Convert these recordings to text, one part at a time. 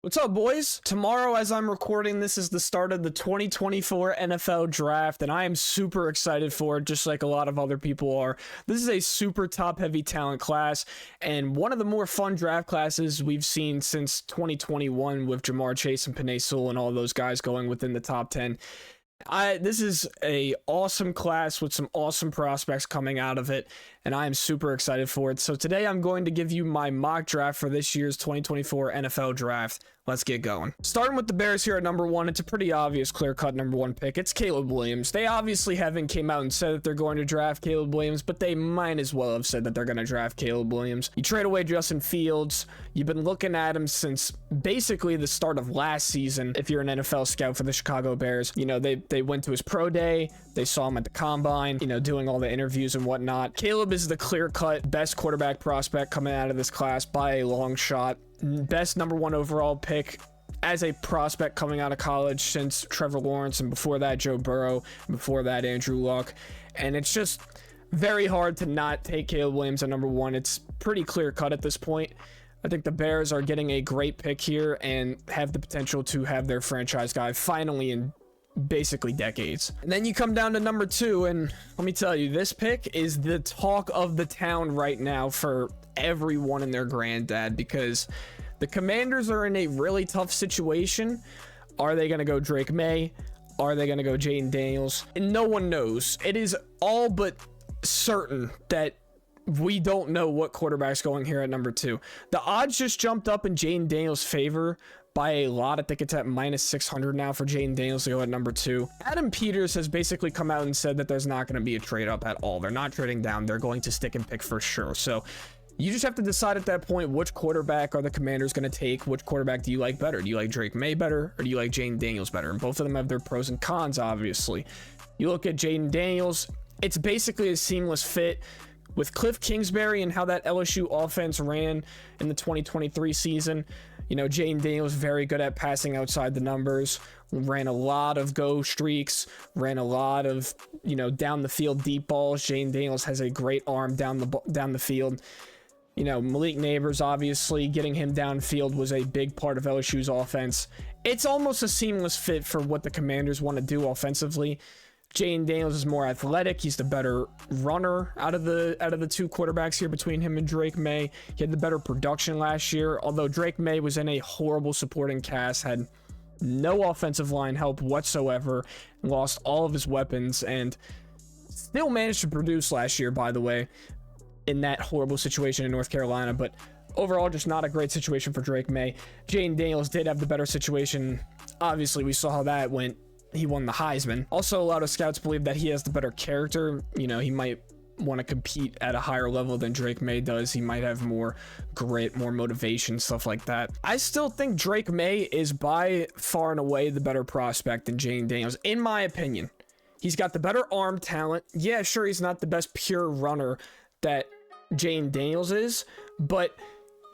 What's up, boys? Tomorrow, as I'm recording this, is the start of the 2024 NFL Draft, and I am super excited for it, just like a lot of other people are. This is a super top-heavy talent class, and one of the more fun draft classes we've seen since 2021 with Jamar Chase and Penei Sewell and all those guys going within the top 10. This is a awesome class with some awesome prospects coming out of it, and I am super excited for it. So today I'm going to give you my mock draft for this year's 2024 NFL Draft. Let's get going. Starting with the Bears here at number 1, it's a pretty obvious clear-cut number 1 pick. It's Caleb Williams. They obviously haven't came out and said that they're going to draft Caleb Williams, but they might as well have said that they're going to draft Caleb Williams. You trade away Justin Fields. You've been looking at him since basically the start of last season. If you're an NFL scout for the Chicago Bears, you know, they went to his pro day. They saw him at the combine, you know, doing all the interviews and whatnot. Caleb is the clear-cut best quarterback prospect coming out of this class by a long shot. Best number 1 overall pick as a prospect coming out of college since Trevor Lawrence, and before that Joe Burrow, and before that Andrew Luck. And it's just very hard to not take Caleb Williams at number 1. It's pretty clear cut at this point. I think the Bears are getting a great pick here and have the potential to have their franchise guy finally in basically decades. And then you come down to number 2, and let me tell you, this pick is the talk of the town right now for everyone and their granddad, because the Commanders are in a really tough situation. Are they going to go Drake May? Are they going to go Jaden Daniels? And no one knows. It is all but certain that we don't know what quarterback's going here at number 2. The odds just jumped up in Jaden Daniels' favor by a lot. I think it's at minus 600 now for Jaden Daniels to go at number 2. Adam Peters has basically come out and said that there's not going to be a trade up at all. They're not trading down. They're going to stick and pick for sure. So you just have to decide at that point, which quarterback are the Commanders going to take? Which quarterback do you like better? Do you like Drake May better, or do you like Jaden Daniels better? And both of them have their pros and cons, obviously. You look at Jaden Daniels, it's basically a seamless fit with Cliff Kingsbury and how that LSU offense ran in the 2023 season. You know, Jaden Daniels very good at passing outside the numbers, ran a lot of go streaks, ran a lot of, you know, down the field deep balls. Jaden Daniels has a great arm down the field. You know, Malik Neighbors, obviously, getting him downfield was a big part of LSU's offense. It's almost a seamless fit for what the Commanders want to do offensively. Jaden Daniels is more athletic. He's the better runner out of the two quarterbacks here between him and Drake May. He had the better production last year, although Drake May was in a horrible supporting cast, had no offensive line help whatsoever, lost all of his weapons, and still managed to produce last year, by the way, in that horrible situation in North Carolina. But overall, just not a great situation for Drake May. Jaden Daniels did have the better situation. Obviously, we saw how that went. He won the Heisman. Also, a lot of scouts believe that he has the better character. You know, he might want to compete at a higher level than Drake May does. He might have more grit, more motivation, stuff like that. I still think Drake May is by far and away the better prospect than Jaden Daniels, in my opinion. He's got the better arm talent. Yeah, sure, he's not the best pure runner that Jaden Daniels is, but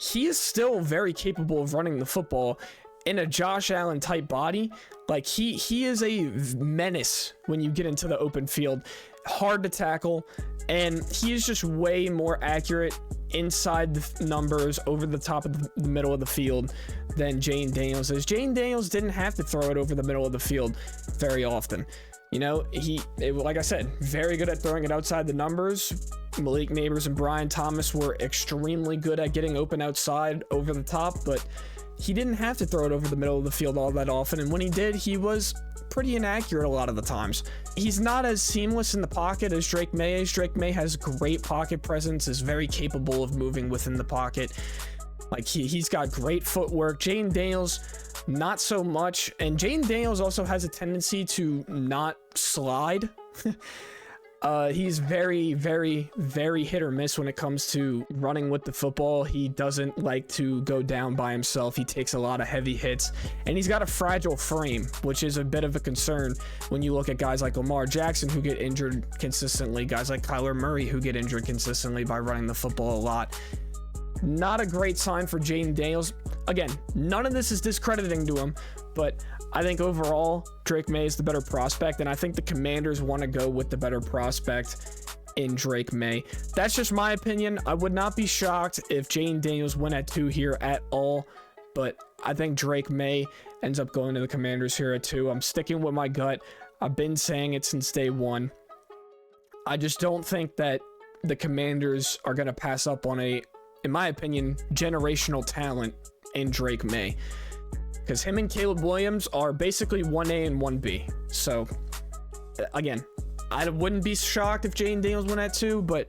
he is still very capable of running the football in a Josh Allen type body. Like, he is a menace when you get into the open field. Hard to tackle, and he is just way more accurate inside the numbers, over the top of the middle of the field, than Jaden Daniels is. Jaden Daniels didn't have to throw it over the middle of the field very often. You know, like I said, very good at throwing it outside the numbers. Malik Neighbors and Brian Thomas were extremely good at getting open outside over the top, but he didn't have to throw it over the middle of the field all that often, and when he did, he was pretty inaccurate a lot of the times. He's not as seamless in the pocket as Drake May is. Drake May has great pocket presence, is very capable of moving within the pocket. Like, he's got great footwork. Jaden Daniels, not so much. And Jaden Daniels also has a tendency to not slide. He's very, very, very hit or miss when it comes to running with the football. He doesn't like to go down by himself. He takes a lot of heavy hits, and he's got a fragile frame, which is a bit of a concern when you look at guys like Lamar Jackson, who get injured consistently, guys like Kyler Murray, who get injured consistently by running the football a lot. Not a great sign for Jaden Daniels. Again, none of this is discrediting to him, but I think overall, Drake May is the better prospect, and I think the Commanders want to go with the better prospect in Drake May. That's just my opinion. I would not be shocked if Jaden Daniels went at 2 here at all. but I think Drake May ends up going to the Commanders here at 2. I'm sticking with my gut. I've been saying it since day one. I just don't think that the Commanders are going to pass up on a, in my opinion, generational talent in Drake May. Because him and Caleb Williams are basically 1A and 1B. So, again, I wouldn't be shocked if Jaden Daniels went at 2, but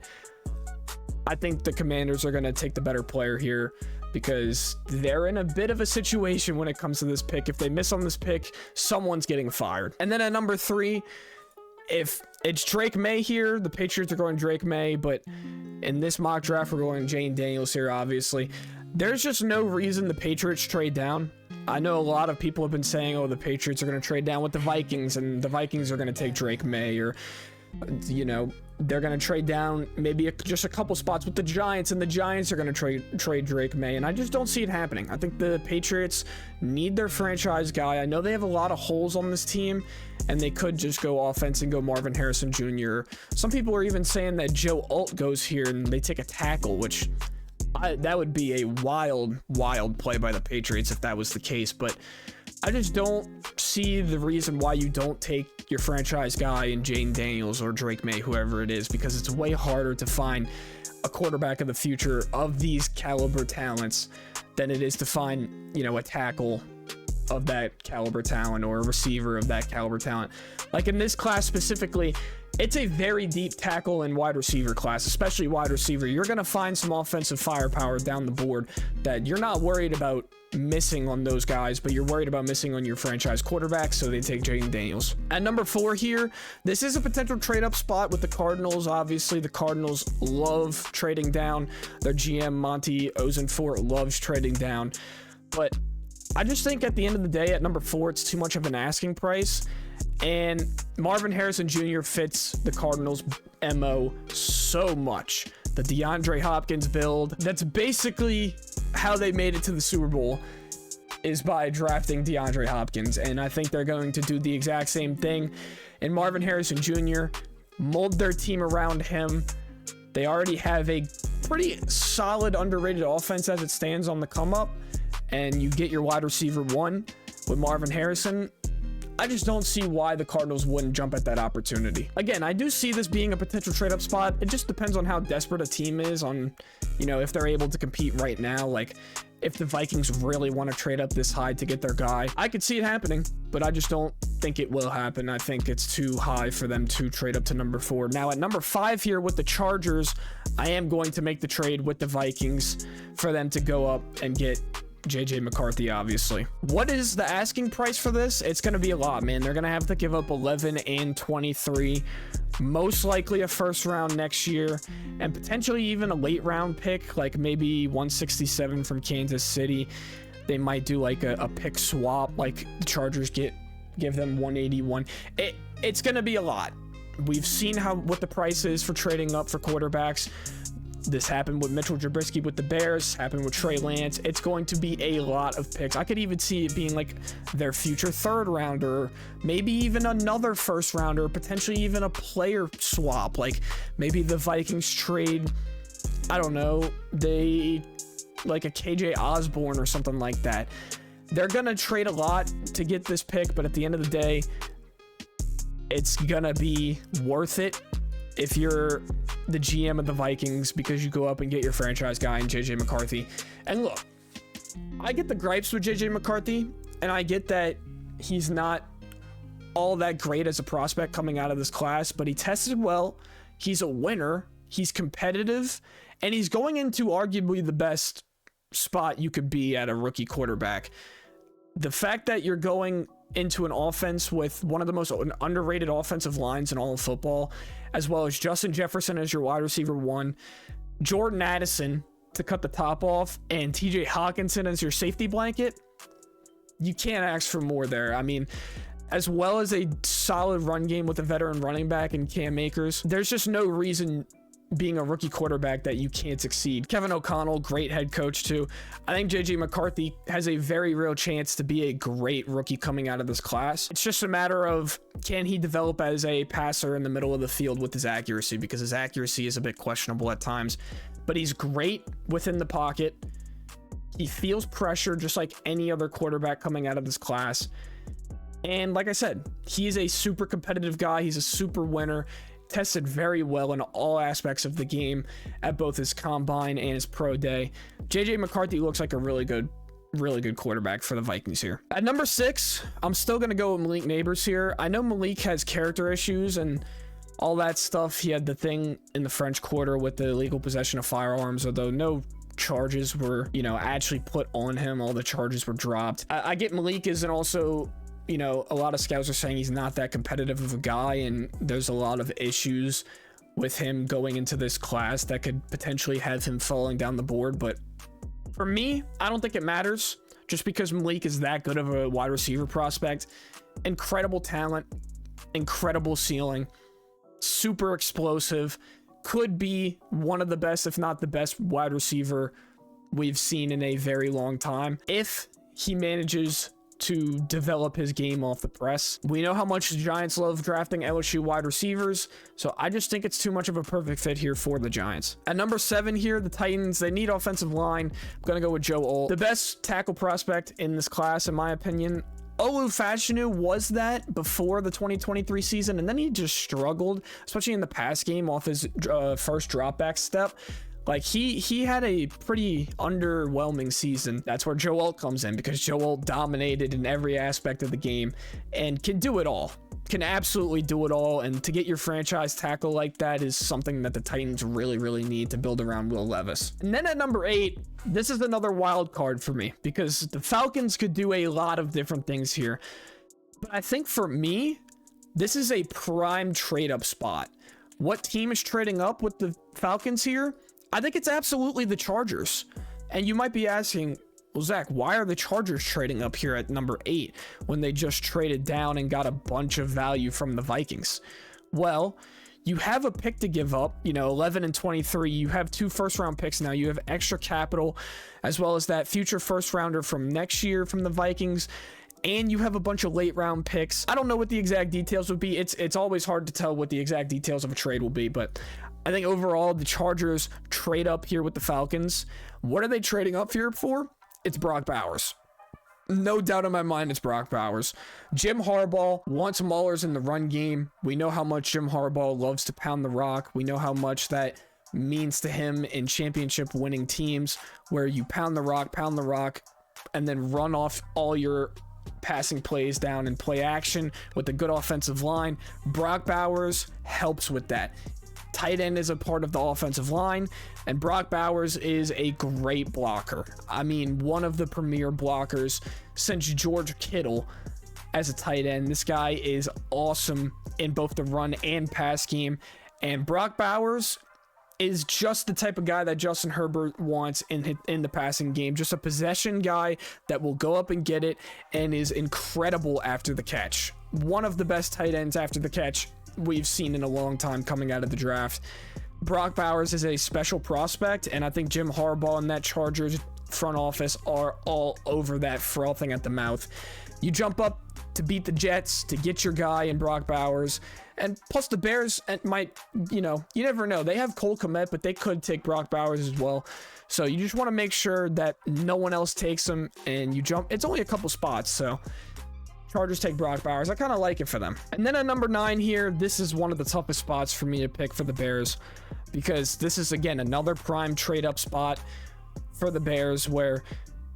I think the Commanders are going to take the better player here because they're in a bit of a situation when it comes to this pick. If they miss on this pick, someone's getting fired. And then at number 3, if it's Drake May here, the Patriots are going Drake May, but in this mock draft, we're going Jaden Daniels here, obviously. There's just no reason the Patriots trade down. I know a lot of people have been saying, oh, the Patriots are going to trade down with the Vikings, and the Vikings are going to take Drake May, or, you know, they're going to trade down maybe just a couple spots with the Giants, and the Giants are going to trade Drake May, and I just don't see it happening. I think the Patriots need their franchise guy. I know they have a lot of holes on this team, and they could just go offense and go Marvin Harrison Jr. Some people are even saying that Joe Alt goes here and they take a tackle, which that would be a wild play by the Patriots if that was the case, but I just don't see the reason why you don't take your franchise guy in Jaden Daniels or Drake May, whoever it is, because it's way harder to find a quarterback of the future of these caliber talents than it is to find, you know, a tackle of that caliber talent or a receiver of that caliber talent. Like in this class specifically, it's a very deep tackle and wide receiver class, especially wide receiver. You're going to find some offensive firepower down the board that you're not worried about missing on those guys, but you're worried about missing on your franchise quarterback, so they take Jaden Daniels. At number 4 here, this is a potential trade-up spot with the Cardinals. Obviously, the Cardinals love trading down. Their GM, Monty Ozenfort, loves trading down. But I just think at the end of the day, at number 4, it's too much of an asking price. And Marvin Harrison Jr. fits the Cardinals' MO so much. The DeAndre Hopkins build, that's basically how they made it to the Super Bowl, is by drafting DeAndre Hopkins. And I think they're going to do the exact same thing. And Marvin Harrison Jr., mold their team around him. They already have a pretty solid, underrated offense as it stands on the come up. And you get your wide receiver 1 with Marvin Harrison. I just don't see why the Cardinals wouldn't jump at that opportunity. Again, I do see this being a potential trade-up spot. It just depends on how desperate a team is on, you know, if they're able to compete right now. Like, if the Vikings really want to trade up this high to get their guy, I could see it happening, but I just don't think it will happen. I think it's too high for them to trade up to number 4. Now, at number 5 here with the Chargers, I am going to make the trade with the Vikings for them to go up and get JJ McCarthy, obviously. What is the asking price for this? It's going to be a lot, man. They're going to have to give up 11 and 23, most likely a first round next year, and potentially even a late round pick, like maybe 167 from Kansas City. They might do like a pick swap, like the Chargers give them 181. It's going to be a lot. We've seen what the price is for trading up for quarterbacks. This happened with Mitchell Trubisky with the Bears, happened with Trey Lance. It's going to be a lot of picks. I could even see it being like their future 3rd rounder, maybe even another 1st rounder, potentially even a player swap. Like maybe the Vikings trade, I don't know, like a KJ Osborne or something like that. They're going to trade a lot to get this pick, but at the end of the day, it's going to be worth it if you're the GM of the Vikings, because you go up and get your franchise guy in JJ McCarthy. And look, I get the gripes with JJ McCarthy, and I get that he's not all that great as a prospect coming out of this class, but he tested well. He's a winner. He's competitive, and he's going into arguably the best spot you could be at a rookie quarterback. The fact that you're going into an offense with one of the most underrated offensive lines in all of football, as well as Justin Jefferson as your wide receiver 1, Jordan Addison to cut the top off, and TJ Hawkinson as your safety blanket, you can't ask for more there. I mean, as well as a solid run game with a veteran running back and Cam Akers, there's just no reason being a rookie quarterback that you can't succeed. Kevin O'Connell, great head coach too. I think JJ McCarthy has a very real chance to be a great rookie coming out of this class. It's just a matter of, can he develop as a passer in the middle of the field with his accuracy, because his accuracy is a bit questionable at times, but he's great within the pocket. He feels pressure just like any other quarterback coming out of this class. And like I said, he is a super competitive guy. He's a super winner. Tested very well in all aspects of the game at both his combine and his pro day. JJ McCarthy looks like a really good quarterback for the Vikings here. At number 6, I'm still going to go with Malik Neighbors here. I know Malik has character issues and all that stuff. He had the thing in the French Quarter with the illegal possession of firearms, although no charges were, actually put on him. All the charges were dropped. I get Malik isn't also, a lot of scouts are saying he's not that competitive of a guy, and there's a lot of issues with him going into this class that could potentially have him falling down the board. But for me, I don't think it matters, just because Malik is that good of a wide receiver prospect. Incredible talent, incredible ceiling, super explosive, could be one of the best, if not the best wide receiver we've seen in a very long time, if he manages to develop his game off the press. We know how much the Giants love drafting LSU wide receivers, so I just think it's too much of a perfect fit here for the Giants. At number 7 here, the Titans, they need offensive line. I'm going to go with Joe Alt, the best tackle prospect in this class, in my opinion. Olu Fashanu was that before the 2023 season, and then he just struggled, especially in the pass game off his first drop back step. Like, he had a pretty underwhelming season. That's where Joe Alt comes in, because Joe Alt dominated in every aspect of the game and can do it all. Can absolutely do it all, and to get your franchise tackle like that is something that the Titans really need to build around Will Levis. And then at number 8, this is another wild card for me, because the Falcons could do a lot of different things here. But I think for me, this is a prime trade-up spot. What team is trading up with the Falcons here? I think it's absolutely the Chargers. And you might be asking, well, Zach, why are the Chargers trading up here at number 8 when they just traded down and got a bunch of value from the Vikings? Well, you have a pick to give up, 11 and 23. You have 2 first-round picks now. You have extra capital, as well as that future first-rounder from next year from the Vikings. And you have a bunch of late-round picks. I don't know what the exact details would be. It's always hard to tell what the exact details of a trade will be, but I think overall the Chargers trade up here with the Falcons. What are they trading up here for? It's Brock Bowers. No doubt in my mind, it's Brock Bowers. Jim Harbaugh wants maulers in the run game. We know how much Jim Harbaugh loves to pound the rock. We know how much that means to him in championship winning teams, where you pound the rock, and then run off all your passing plays down and play action with a good offensive line. Brock Bowers helps with that. Tight end is a part of the offensive line, and Brock Bowers is a great blocker. I mean, one of the premier blockers since George Kittle as a tight end. This guy is awesome in both the run and pass game, and Brock Bowers is just the type of guy that Justin Herbert wants in the passing game. Just a possession guy that will go up and get it and is incredible after the catch. One of the best tight ends after the catch we've seen in a long time coming out of the draft. Brock Bowers is a special prospect, and I think Jim Harbaugh and that Chargers front office are all over that, frothing at the mouth. You jump up to beat the Jets to get your guy in Brock Bowers, and plus the Bears might, you never know. They have Cole Kmet, but they could take Brock Bowers as well. So you just want to make sure that no one else takes him, and you jump. It's only a couple spots, so Chargers take Brock Bowers. I kind of like it for them. And then at number 9 here, this is one of the toughest spots for me to pick for the Bears, because this is, again, another prime trade-up spot for the Bears where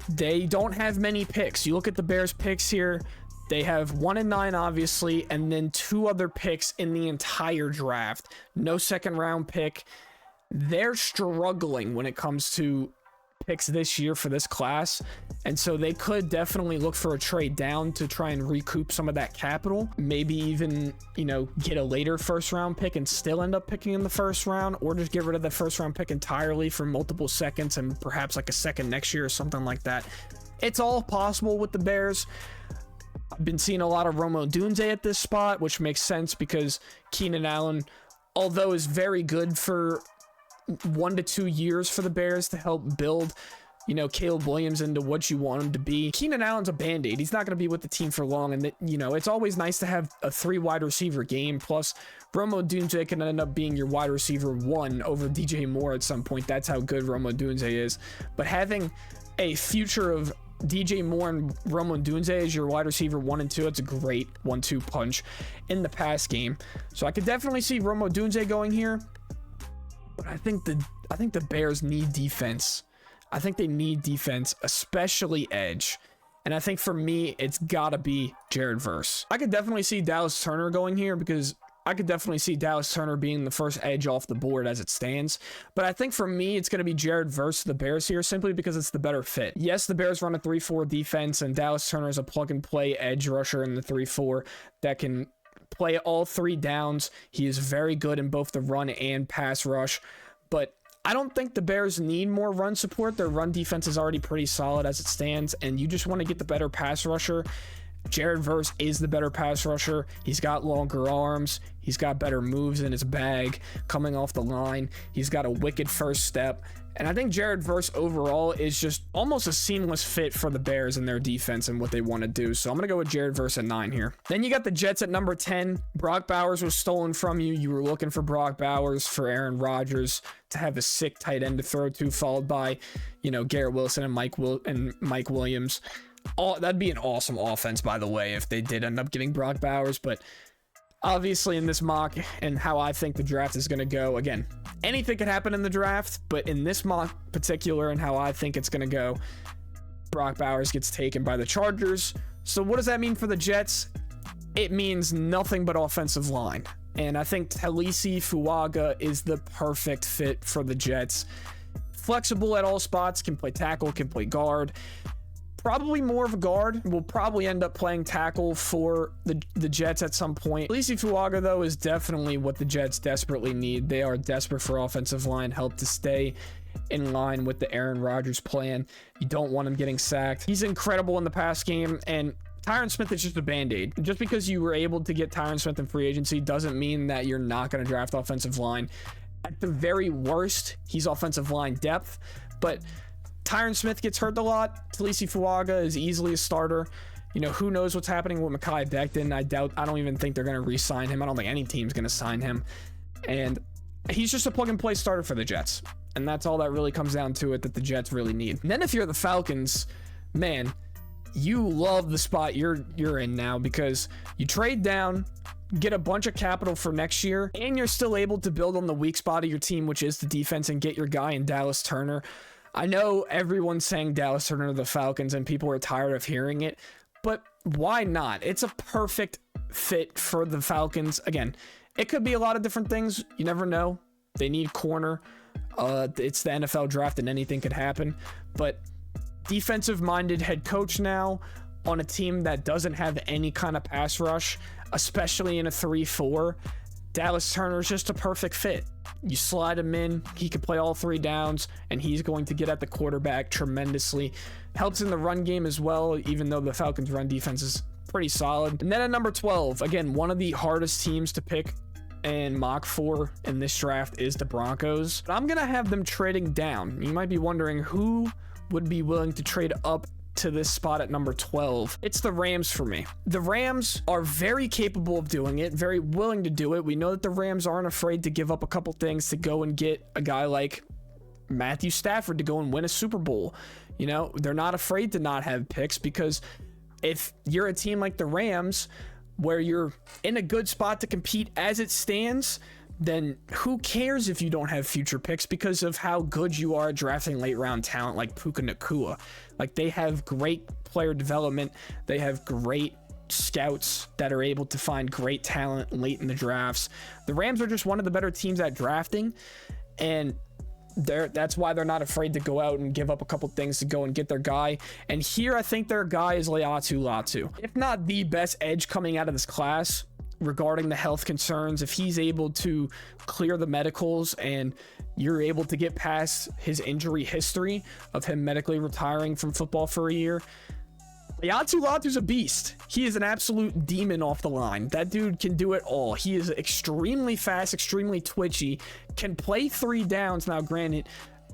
they don't have many picks. You look at the Bears picks here, they have 1 and 9, obviously, and then 2 other picks in the entire draft. No second-round pick. They're struggling when it comes to picks this year for this class, and so they could definitely look for a trade down to try and recoup some of that capital, maybe even get a later first round pick and still end up picking in the first round, or just get rid of the first round pick entirely for multiple seconds and perhaps like a second next year or something like that. It's all possible with the Bears. I've been seeing a lot of Rome Odunze at this spot, which makes sense because Keenan Allen, although is very good for 1 to 2 years for the Bears to help build, Caleb Williams into what you want him to be. Keenan Allen's a band-aid. He's not going to be with the team for long, and it's always nice to have a 3 wide receiver game. Plus, Rome Odunze can end up being your wide receiver 1 over DJ Moore at some point. That's how good Rome Odunze is. But having a future of DJ Moore and Rome Odunze as your wide receiver 1 and 2. It's a great 1-2 punch in the pass game. So I could definitely see Rome Odunze going here. But I think the Bears need defense. I think they need defense, especially edge. And I think for me, it's gotta be Jared Verse. I could definitely see Dallas Turner going here because I could definitely see Dallas Turner being the first edge off the board as it stands. But I think for me, it's going to be Jared Verse, the Bears here, simply because it's the better fit. Yes, the Bears run a 3-4 defense, and Dallas Turner is a plug-and-play edge rusher in the 3-4 that can play all 3 downs. He is very good in both the run and pass rush. But I don't think the Bears need more run support. Their run defense is already pretty solid as it stands, and you just want to get the better pass rusher. Jared Verse is the better pass rusher. He's got longer arms. He's got better moves in his bag coming off the line. He's got a wicked first step. And I think Jared Verse overall is just almost a seamless fit for the Bears and their defense and what they want to do. So I'm going to go with Jared Verse at 9 here. Then you got the Jets at number 10. Brock Bowers was stolen from you. You were looking for Brock Bowers for Aaron Rodgers to have a sick tight end to throw to, followed by, Garrett Wilson and Mike Williams. That'd be an awesome offense, by the way, if they did end up getting Brock Bowers. But obviously in this mock and how I think the draft is going to go, again, anything could happen in the draft, but in this mock particular and how I think it's going to go, Brock Bowers gets taken by the Chargers. So what does that mean for the Jets? It means nothing but offensive line. And I think Talisi Fuaga is the perfect fit for the Jets. Flexible at all spots, can play tackle, can play guard. Probably more of a guard. Will probably end up playing tackle for the Jets at some point. Talisi Fuaga, though, is definitely what the Jets desperately need. They are desperate for offensive line help to stay in line with the Aaron Rodgers plan. You don't want him getting sacked. He's incredible in the pass game, and Tyron Smith is just a band-aid. Just because you were able to get Tyron Smith in free agency doesn't mean that you're not going to draft offensive line. At the very worst, he's offensive line depth, but Tyron Smith gets hurt a lot. Talisi Fuaga is easily a starter. Who knows what's happening with Mekhi Becton. I don't even think they're going to re-sign him. I don't think any team's going to sign him. And he's just a plug-and-play starter for the Jets. And that's all that really comes down to it that the Jets really need. And then if you're the Falcons, man, you love the spot you're in now because you trade down, get a bunch of capital for next year, and you're still able to build on the weak spot of your team, which is the defense, and get your guy in Dallas Turner. I know everyone's saying Dallas Turner to the Falcons and people are tired of hearing it, but why not? It's a perfect fit for the Falcons. Again, it could be a lot of different things. You never know. They need corner. It's the NFL draft and anything could happen, but defensive-minded head coach now on a team that doesn't have any kind of pass rush, especially in a 3-4. Dallas Turner is just a perfect fit. You slide him in, he can play all 3 downs, and he's going to get at the quarterback tremendously. Helps in the run game as well, even though the Falcons' run defense is pretty solid. And then at number 12, again, one of the hardest teams to pick and mock for in this draft is the Broncos. But I'm going to have them trading down. You might be wondering who would be willing to trade up to this spot at number 12. It's the Rams for me. The Rams are very capable of doing it, very willing to do it. We know that the Rams aren't afraid to give up a couple things to go and get a guy like Matthew Stafford to go and win a Super Bowl. They're not afraid to not have picks because if you're a team like the Rams where you're in a good spot to compete as it stands, then who cares if you don't have future picks because of how good you are at drafting late round talent like Puka Nacua. Like, they have great player development. They have great scouts that are able to find great talent late in the drafts. The Rams are just one of the better teams at drafting, and that's why they're not afraid to go out and give up a couple things to go and get their guy. And here I think their guy is Laiatu Latu. If not the best edge coming out of this class regarding the health concerns, if he's able to clear the medicals and you're able to get past his injury history of him medically retiring from football for a year, Laiatu Latu's a beast. He is an absolute demon off the line. That dude can do it all. He is extremely fast, extremely twitchy, can play 3 downs. Now, granted,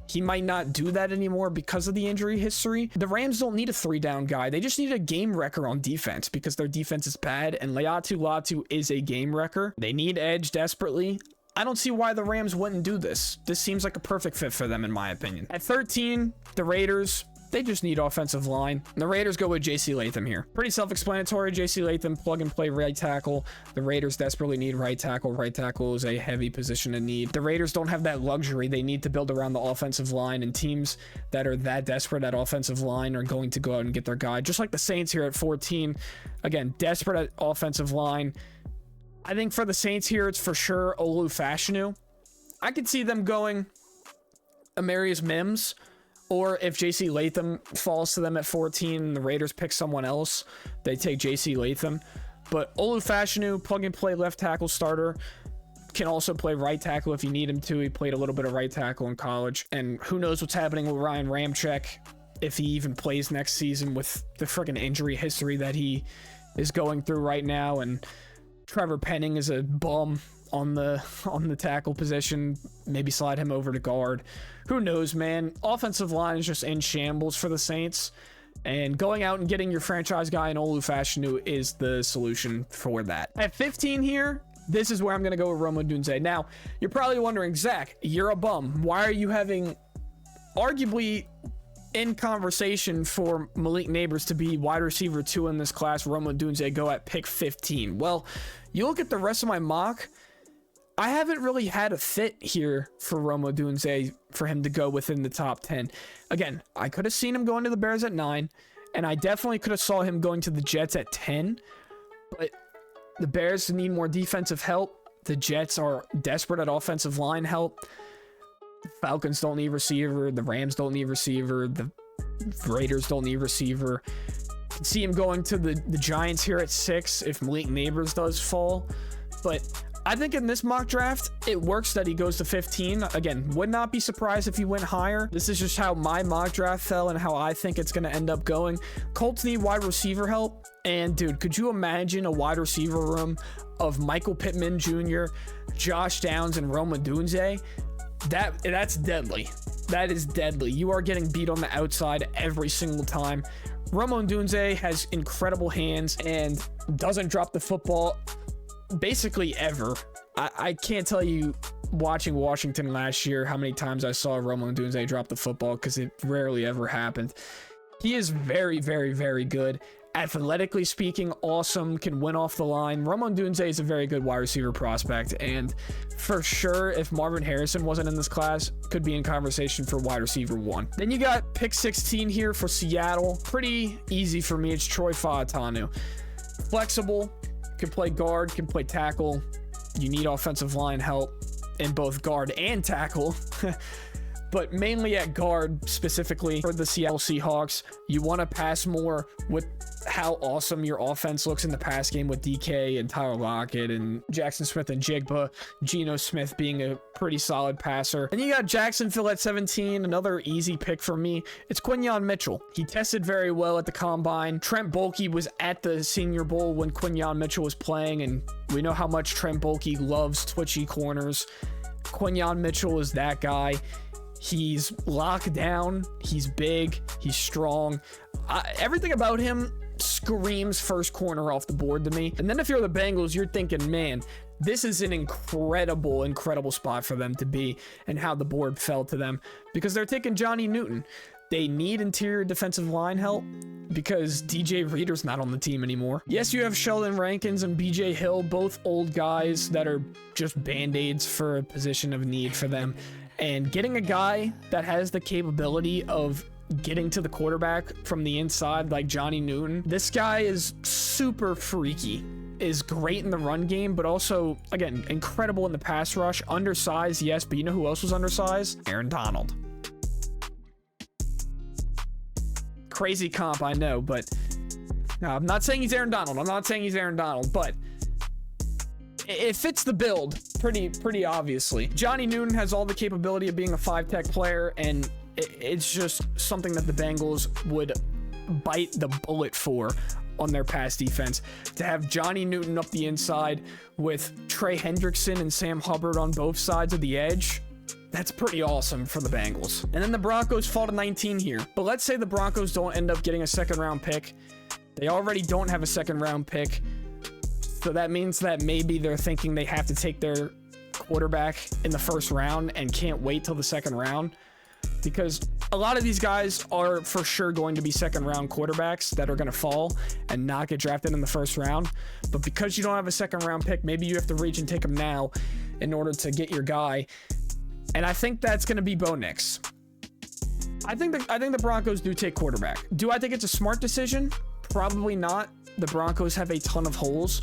he might not do that anymore because of the injury history. The Rams don't need a 3-down guy. They just need a game wrecker on defense because their defense is bad, and Laiatu Latu is a game wrecker. They need edge desperately. I don't see why the Rams wouldn't do this. This seems like a perfect fit for them, in my opinion. At 13, the Raiders. They just need offensive line. The Raiders go with J.C. Latham here. Pretty self-explanatory. J.C. Latham, plug and play right tackle. The Raiders desperately need right tackle. Right tackle is a heavy position to need. The Raiders don't have that luxury. They need to build around the offensive line, and teams that are that desperate at offensive line are going to go out and get their guy. Just like the Saints here at 14. Again, desperate at offensive line. I think for the Saints here, it's for sure Olu Fashanu. I could see them going Amarius Mims, or if J.C. Latham falls to them at 14 and the Raiders pick someone else, they take J.C. Latham. But Olu Fashanu, plug and play left tackle starter, can also play right tackle if you need him to. He played a little bit of right tackle in college. And who knows what's happening with Ryan Ramczyk, if he even plays next season with the freaking injury history that he is going through right now. And Trevor Penning is a bum on the tackle position. Maybe slide him over to guard. Who knows, man? Offensive line is just in shambles for the Saints, and going out and getting your franchise guy in Olu Fashanu is the solution for that. At 15 here, this is where I'm going to go with Rome Odunze. Now, you're probably wondering, Zach, you're a bum. Why are you having arguably in conversation for Malik Neighbors to be wide receiver 2 in this class, Rome Odunze go at pick 15? Well, you look at the rest of my mock, I haven't really had a fit here for Rome Odunze for him to go within the top 10. Again, I could have seen him going to the Bears at 9, and I definitely could have saw him going to the Jets at 10, but the Bears need more defensive help. The Jets are desperate at offensive line help. The Falcons don't need receiver. The Rams don't need receiver. The Raiders don't need receiver. See him going to the Giants here at 6 if Malik Neighbors does fall, but I think in this mock draft, it works that he goes to 15. Again, would not be surprised if he went higher. This is just how my mock draft fell and how I think it's going to end up going. Colts need wide receiver help. And dude, could you imagine a wide receiver room of Michael Pittman Jr., Josh Downs, and Rome Odunze? That's deadly. That is deadly. You are getting beat on the outside every single time. Rome Odunze has incredible hands and doesn't drop the football basically ever. I can't tell you, watching Washington last year, how many times I saw Rome Odunze drop the football, because it rarely ever happened. He is very, very, very good. Athletically speaking, awesome, can win off the line. Rome Odunze is a very good wide receiver prospect, and for sure, if Marvin Harrison wasn't in this class, could be in conversation for wide receiver 1. Then you got pick 16 here for Seattle. Pretty easy for me. It's Troy Fautanu. Flexible, can play guard, can play tackle. You need offensive line help in both guard and tackle. But mainly at guard, specifically for the Seattle Seahawks. You want to pass more with how awesome your offense looks in the pass game with DK and Tyler Lockett and Jackson Smith and Jigba. Geno Smith being a pretty solid passer. And you got Jacksonville at 17, another easy pick for me. It's Quinyon Mitchell. He tested very well at the Combine. Trent Baalke was at the Senior Bowl when Quinyon Mitchell was playing, and we know how much Trent Baalke loves twitchy corners. Quinyon Mitchell is that guy. He's locked down. He's big. He's strong. Everything about him screams first corner off the board to me. And then if you're the Bengals, you're thinking, man, this is an incredible, incredible spot for them to be, and how the board fell to them, because they're taking Johnny Newton. They need interior defensive line help because DJ Reader's not on the team anymore. Yes, you have Sheldon Rankins and BJ Hill, both old guys that are just band-aids for a position of need for them. And getting a guy that has the capability of getting to the quarterback from the inside like Johnny Newton, this guy is super freaky, is great in the run game, but also, again, incredible in the pass rush. Undersized, yes, but you know who else was undersized? Aaron Donald. Crazy comp, I know, but no, I'm not saying he's Aaron Donald, but it fits the build pretty obviously. Johnny Newton has all the capability of being a 5-tech player, and it's just something that the Bengals would bite the bullet for on their pass defense. To have Johnny Newton up the inside with Trey Hendrickson and Sam Hubbard on both sides of the edge, that's pretty awesome for the Bengals. And then the Broncos fall to 19 here. But let's say the Broncos don't end up getting a second-round pick. They already don't have a second-round pick. So that means that maybe they're thinking they have to take their quarterback in the first round and can't wait till the second round. Because a lot of these guys are for sure going to be second round quarterbacks that are going to fall and not get drafted in the first round. But because you don't have a second round pick, maybe you have to reach and take them now in order to get your guy. And I think that's going to be Bo Nix. I think the Broncos do take quarterback. Do I think it's a smart decision? Probably not. The Broncos have a ton of holes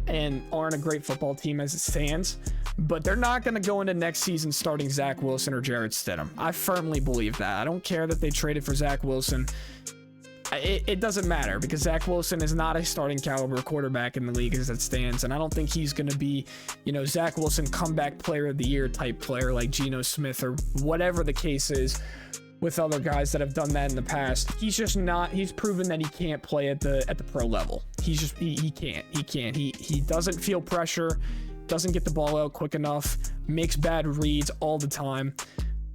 and aren't a great football team as it stands. But they're not going to go into next season starting Zach Wilson or Jarrett Stidham. I firmly believe that. I don't care that they traded for Zach Wilson. It doesn't matter because Zach Wilson is not a starting caliber quarterback in the league as it stands. And I don't think he's going to be, Zach Wilson comeback player of the year type player like Geno Smith or whatever the case is with other guys that have done that in the past. He's just not. He's proven that he can't play at the pro level. He can't. He doesn't feel pressure. Doesn't get the ball out quick enough, makes bad reads all the time.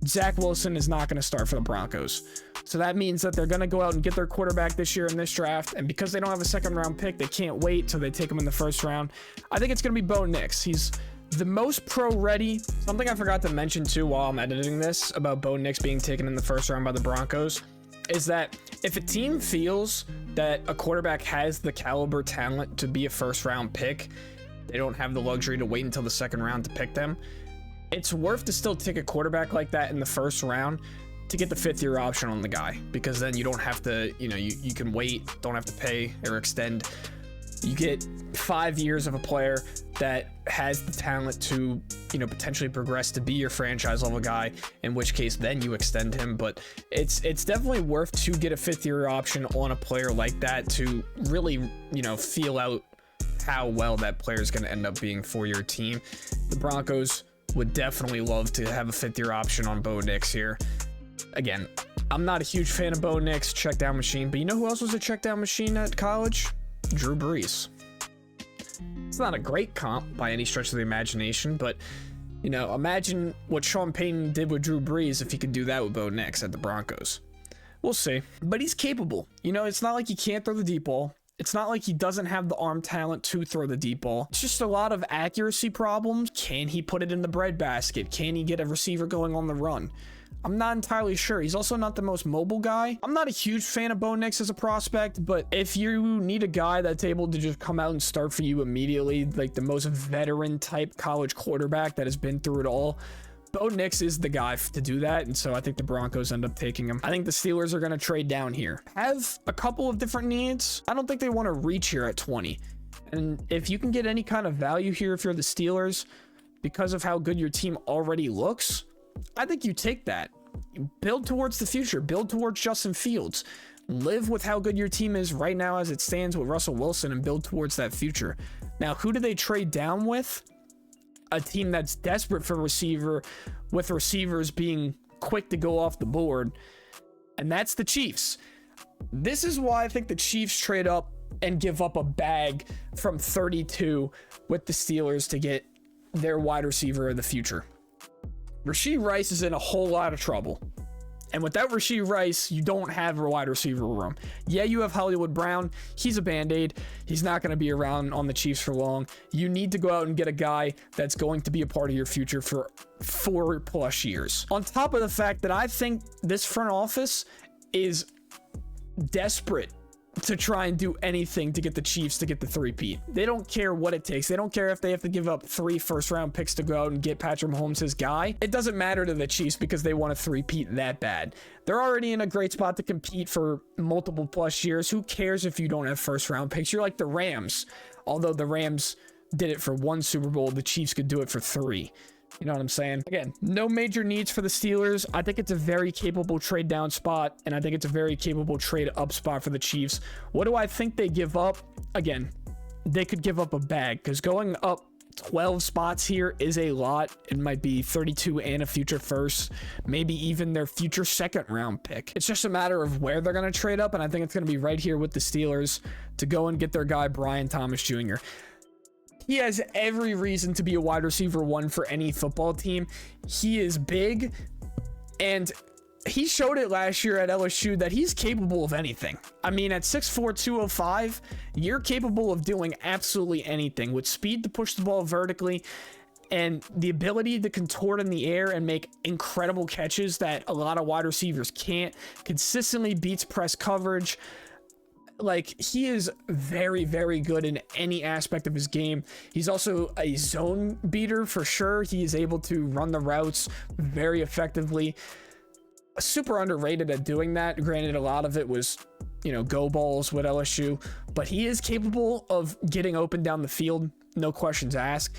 Zach Wilson is not going to start for the Broncos. So that means that they're going to go out and get their quarterback this year in this draft. And because they don't have a second round pick, they can't wait till they take him in the first round. I think it's going to be Bo Nix. He's the most pro ready. Something I forgot to mention too while I'm editing this about Bo Nix being taken in the first round by the Broncos is that if a team feels that a quarterback has the caliber talent to be a first round pick, they don't have the luxury to wait until the second round to pick them. It's worth to still take a quarterback like that in the first round to get the fifth-year option on the guy, because then you don't have to, you can wait, don't have to pay or extend. You get 5 years of a player that has the talent to, potentially progress to be your franchise level guy, in which case then you extend him. But it's definitely worth to get a fifth-year option on a player like that to really, feel out how well that player is going to end up being for your team. The Broncos would definitely love to have a fifth-year option on Bo Nix here. Again, I'm not a huge fan of Bo Nix, check down machine, but you know who else was a check down machine at college? Drew Brees. It's not a great comp by any stretch of the imagination, but imagine what Sean Payton did with Drew Brees if he could do that with Bo Nix at the Broncos. We'll see, but he's capable. It's not like he can't throw the deep ball. It's not like he doesn't have the arm talent to throw the deep ball. It's just a lot of accuracy problems. Can he put it in the breadbasket? Can he get a receiver going on the run? I'm not entirely sure. He's also not the most mobile guy. I'm not a huge fan of Bo Nix as a prospect, but if you need a guy that's able to just come out and start for you immediately, like the most veteran type college quarterback that has been through it all, Bo Nix is the guy to do that, and so I think the Broncos end up taking him. I think the Steelers are going to trade down here. Have a couple of different needs. I don't think they want to reach here at 20. And if you can get any kind of value here if you're the Steelers because of how good your team already looks, I think you take that. Build towards the future. Build towards Justin Fields. Live with how good your team is right now as it stands with Russell Wilson and build towards that future. Now, who do they trade down with? A team that's desperate for receiver, with receivers being quick to go off the board, and that's the Chiefs. This is why I think the Chiefs trade up and give up a bag from 32 with the Steelers to get their wide receiver of the future. Rashee Rice is in a whole lot of trouble. And without Rashee Rice, you don't have a wide receiver room. Yeah, you have Hollywood Brown. He's a Band-Aid. He's not going to be around on the Chiefs for long. You need to go out and get a guy that's going to be a part of your future for 4+ years. On top of the fact that I think this front office is desperate to try and do anything to get the Chiefs to get the three-peat. They don't care what it takes. They don't care if they have to give up 3 first-round picks to go out and get Patrick Mahomes his guy. It doesn't matter to the Chiefs because they want a three-peat that bad. They're already in a great spot to compete for multiple plus years. Who cares if you don't have first-round picks? You're like the Rams. Although the Rams did it for 1 Super Bowl, the Chiefs could do it for 3. You know what I'm saying? Again, no major needs for the Steelers. I think it's a very capable trade down spot, and I think it's a very capable trade up spot for the Chiefs. What do I think they give up? Again, they could give up a bag, because going up 12 spots here is a lot. It might be 32 and a future first, maybe even their future second round pick. It's just a matter of where they're going to trade up, and I think it's going to be right here with the Steelers to go and get their guy Brian Thomas Jr. He has every reason to be a wide receiver 1 for any football team. He is big, and he showed it last year at LSU that he's capable of anything. I mean, at 6'4", 205, you're capable of doing absolutely anything with speed to push the ball vertically and the ability to contort in the air and make incredible catches that a lot of wide receivers can't, consistently beats press coverage. Like, he is very, very good in any aspect of his game. He's also a zone beater for sure. He is able to run the routes very effectively. Super underrated at doing that. Granted, a lot of it was, you know, go balls with LSU, but he is capable of getting open down the field. No questions asked.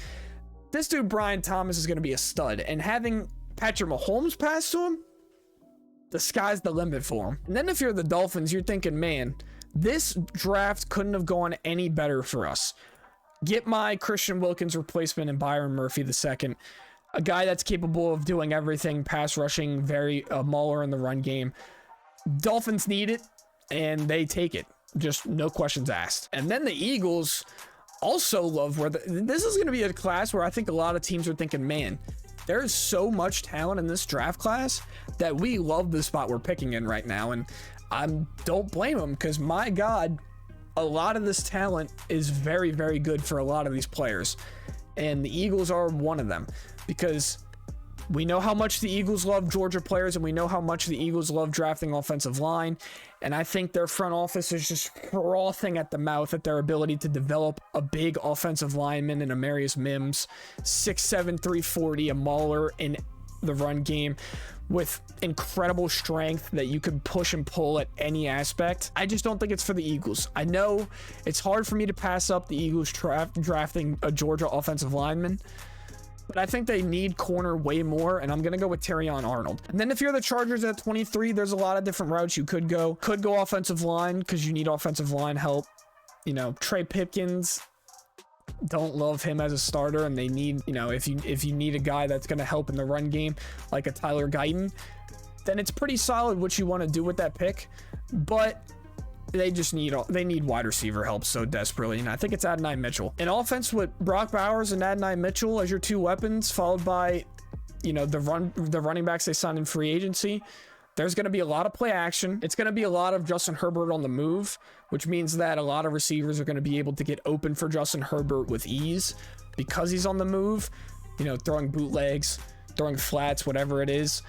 This dude, Brian Thomas, is going to be a stud, and having Patrick Mahomes pass to him, the sky's the limit for him. And then if you're the Dolphins, you're thinking, man, this draft couldn't have gone any better for us. Get my Christian Wilkins replacement in Byron Murphy II, a guy that's capable of doing everything, pass rushing, very mauler in the run game. Dolphins need it, and they take it. Just no questions asked. And then the Eagles also love where this is going to be a class where I think a lot of teams are thinking, man, there's so much talent in this draft class that we love the spot we're picking in right now. And I don't blame them, because my God, a lot of this talent is very, very good for a lot of these players. And the Eagles are one of them, because we know how much the Eagles love Georgia players, and we know how much the Eagles love drafting offensive line. And I think their front office is just frothing at the mouth at their ability to develop a big offensive lineman in Amarius Mims, 6'7", 340, a mauler in the run game with incredible strength that you could push and pull at any aspect. I just don't think it's for the Eagles. I know it's hard for me to pass up the Eagles drafting a Georgia offensive lineman, but I think they need corner way more, and I'm going to go with Terrion Arnold. And then if you're the Chargers at 23, there's a lot of different routes you could go. Could go offensive line, because you need offensive line help. You know, Trey Pipkins, don't love him as a starter, and they need, you know, if you need a guy that's going to help in the run game, like a Tyler Guyton, then it's pretty solid what you want to do with that pick. But they just need wide receiver help so desperately, and I think it's Adonai Mitchell. An offense with Brock Bowers and Adonai Mitchell as your two weapons, followed by, you know, the running backs they signed in free agency. There's going to be a lot of play action. It's going to be a lot of Justin Herbert on the move, which means that a lot of receivers are going to be able to get open for Justin Herbert with ease because he's on the move, you know, throwing bootlegs, throwing flats, whatever it is.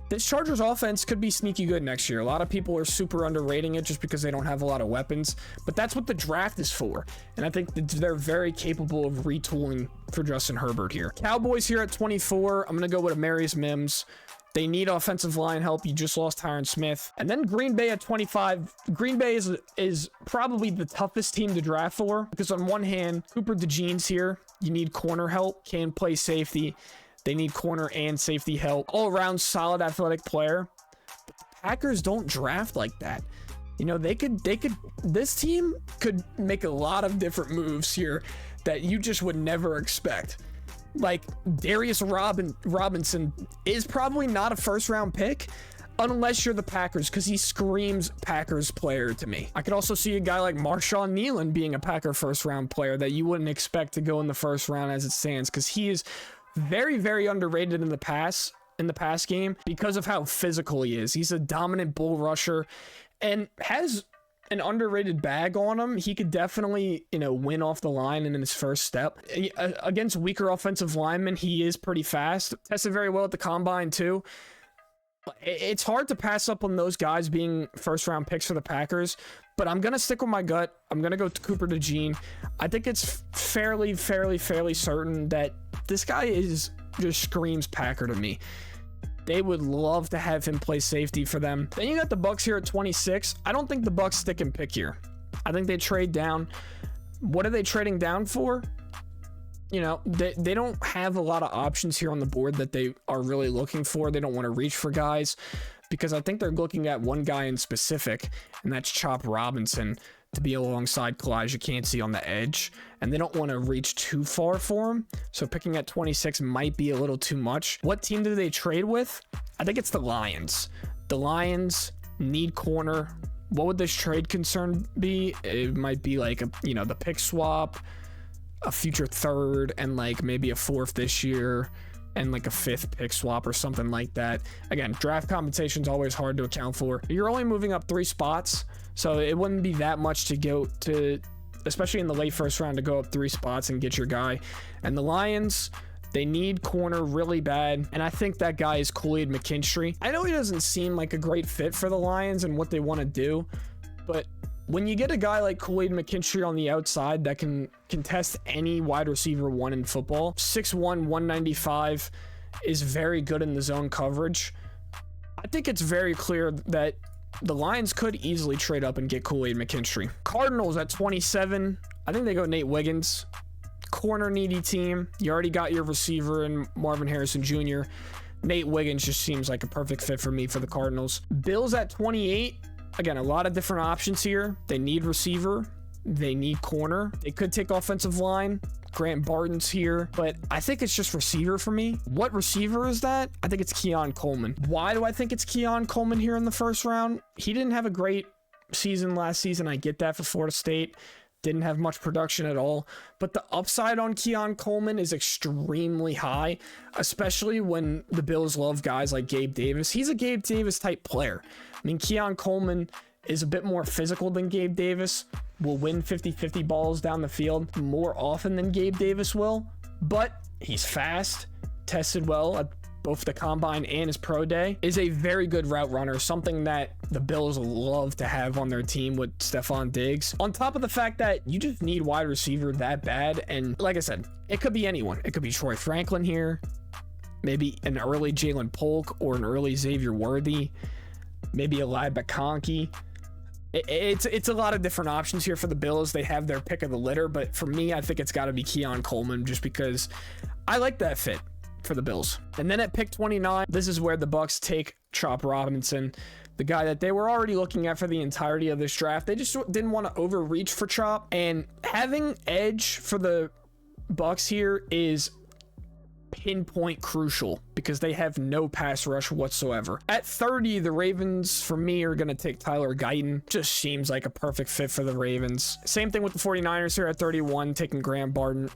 This Chargers offense could be sneaky good next year. A lot of people are super underrating it just because they don't have a lot of weapons, but that's what the draft is for. And I think that they're very capable of retooling for Justin Herbert here. Cowboys here at 24. I'm going to go with Amarius Mims. They need offensive line help. You just lost Tyron Smith. And then Green Bay at 25. Green Bay is probably the toughest team to draft for, because on one hand, Cooper DeJean's here. You need corner help, can play safety. They need corner and safety help. All around solid athletic player. But the Packers don't draft like that. You know, this team could make a lot of different moves here that you just would never expect. Like, Darius Robinson is probably not a first round pick unless you're the Packers, because he screams Packers player to me. I could also see a guy like Marshawn Nealon being a Packer first round player that you wouldn't expect to go in the first round as it stands, because he is very, very underrated in the pass game because of how physical he is. He's a dominant bull rusher and has an underrated bag on him. He could definitely, you know, win off the line in his first step. Against weaker offensive linemen, he is pretty fast. Tested very well at the combine too. It's hard to pass up on those guys being first round picks for the Packers, but I'm going to stick with my gut. I'm going to go to Cooper DeJean. I think it's fairly certain that this guy just screams Packer to me. They would love to have him play safety for them. Then you got the Bucs here at 26. I don't think the Bucs stick and pick here. I think they trade down. What are they trading down for? You know, they don't have a lot of options here on the board that they are really looking for. They don't want to reach for guys because I think they're looking at one guy in specific, and that's Chop Robinson, to be alongside Kalijah Kancey on the edge, and they don't want to reach too far for him. So picking at 26 might be a little too much. What team do they trade with? I think it's the Lions. The Lions need corner. What would this trade concern be? It might be like the pick swap, a future third, and like maybe a fourth this year, and like a fifth pick swap or something like that. Again, draft compensation is always hard to account for. You're only moving up 3 spots, so it wouldn't be that much to go to, especially in the late first round, to go up 3 spots and get your guy. And the Lions, They need corner really bad, and I think that guy is Khalid McKinstry. I know he doesn't seem like a great fit for the Lions and what they want to do, but when you get a guy like Khalid McKinstry on the outside that can contest any wide receiver one in football, 6'1", 195, is very good in the zone coverage. I think it's very clear that the Lions could easily trade up and get Khalid McKinstry. Cardinals at 27, I think they go Nate Wiggins. Corner needy team. You already got your receiver in Marvin Harrison Jr. Nate Wiggins just seems like a perfect fit for me for the Cardinals. Bills at 28. Again, a lot of different options here. They need receiver. They need corner. They could take offensive line. Grant Barton's here, but I think it's just receiver for me. What receiver is that? I think it's Keon Coleman. Why do I think it's Keon Coleman here in the first round? He didn't have a great season last season. I get that for Florida State. Didn't have much production at all, but the upside on Keon Coleman is extremely high, especially when the Bills love guys like Gabe Davis. He's a Gabe Davis type player. I mean, Keon Coleman is a bit more physical than Gabe Davis, will win 50-50 balls down the field more often than Gabe Davis will, but he's fast, tested well at both the combine and his pro day, is a very good route runner, something that the Bills love to have on their team with Stephon Diggs. On top of the fact that you just need wide receiver that bad, and like I said, it could be anyone. It could be Troy Franklin here, maybe an early Jalen Polk or an early Xavier Worthy, maybe Eli McConkey. It's a lot of different options here for the Bills. They have their pick of the litter, but for me, I think it's got to be Keon Coleman just because I like that fit for the Bills. And then at pick 29, this is where the Bucs take Chop Robinson, the guy that they were already looking at for the entirety of this draft. They just didn't want to overreach for Chop, and having edge for the Bucs here is pinpoint crucial because they have no pass rush whatsoever. At 30, the Ravens for me are going to take Tyler Guyton. Just seems like a perfect fit for the Ravens. Same thing with the 49ers here at 31, taking Graham Barton.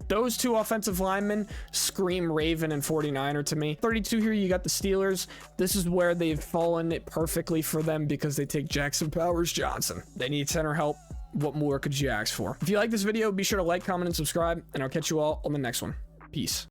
Those two offensive linemen scream Raven and 49er to me. 32 here, you got the Steelers. This is where they've fallen it perfectly for them because they take Jackson Powers Johnson. They need center help. What more could you ask for? If you like this video, be sure to like, comment, and subscribe, and I'll catch you all on the next one. Peace.